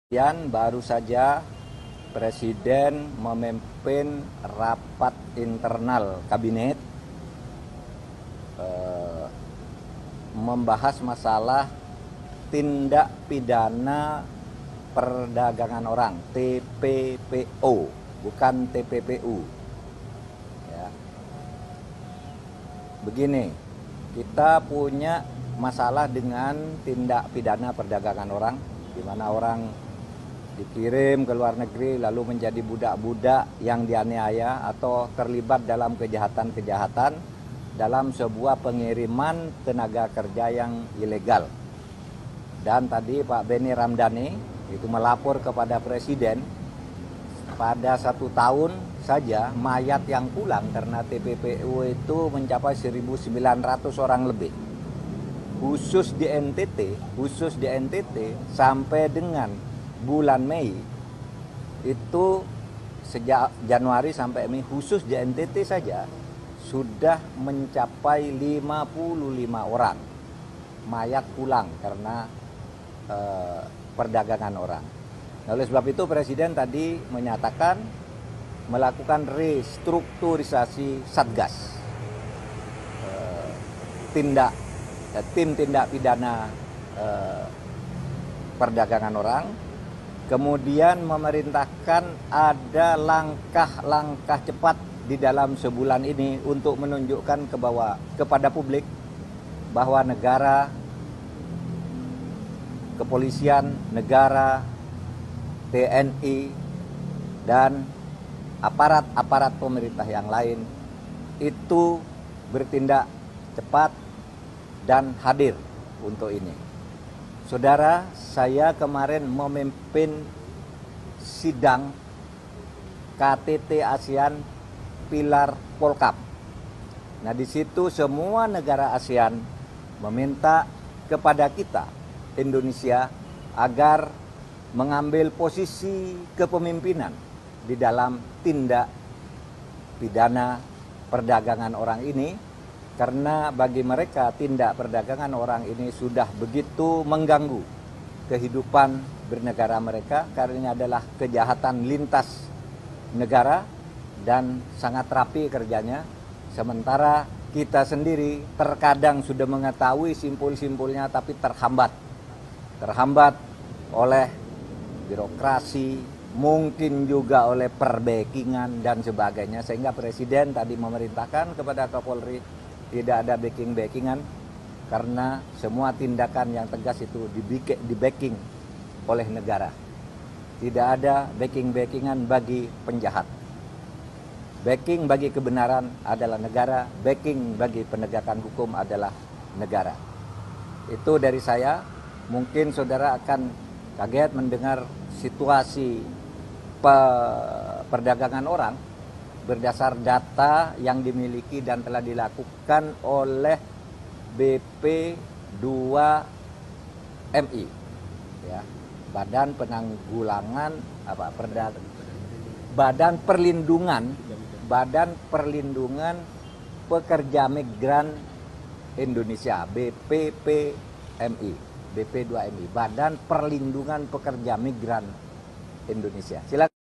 Baru saja Presiden memimpin rapat internal kabinet membahas masalah tindak pidana perdagangan orang, TPPO, bukan TPPU. Ya. Begini, kita punya masalah dengan tindak pidana perdagangan orang, di mana orang dikirim ke luar negeri lalu menjadi budak-budak yang dianiaya atau terlibat dalam kejahatan-kejahatan dalam sebuah pengiriman tenaga kerja yang ilegal. Dan tadi Pak Benny Ramdhani itu melapor kepada Presiden, pada 1 tahun saja mayat yang pulang karena TPPU itu mencapai 1.900 orang lebih. Khusus di NTT sampai dengan bulan Mei itu sejak Januari sampai Mei khusus di NTT saja sudah mencapai 55 orang mayat pulang karena perdagangan orang. Oleh sebab itu Presiden tadi menyatakan melakukan restrukturisasi Satgas, tim tindak pidana perdagangan orang. Kemudian memerintahkan ada langkah-langkah cepat di dalam sebulan ini untuk menunjukkan kepada publik bahwa negara, kepolisian, negara, TNI, dan aparat-aparat pemerintah yang lain itu bertindak cepat dan hadir untuk ini. Saudara, saya kemarin memimpin sidang KTT ASEAN Pilar Polkap. Nah, di situ semua negara ASEAN meminta kepada kita, Indonesia, agar mengambil posisi kepemimpinan di dalam tindak pidana perdagangan orang ini. Karena bagi mereka tindak perdagangan orang ini sudah begitu mengganggu kehidupan bernegara mereka, karena ini adalah kejahatan lintas negara dan sangat rapi kerjanya. Sementara kita sendiri terkadang sudah mengetahui simpul-simpulnya tapi terhambat oleh birokrasi, mungkin juga oleh perbackingan dan sebagainya, sehingga Presiden tadi memerintahkan kepada Kapolri tidak ada backing-backingan, karena semua tindakan yang tegas itu di-backing oleh negara. Tidak ada backing-backingan bagi penjahat. Backing bagi kebenaran adalah negara, backing bagi penegakan hukum adalah negara. Itu dari saya. Mungkin saudara akan kaget mendengar situasi perdagangan orang berdasar data yang dimiliki dan telah dilakukan oleh BP2MI, ya, Badan Perlindungan Pekerja Migran Indonesia, BPPMI, BP2MI, Badan Perlindungan Pekerja Migran Indonesia. Silakan.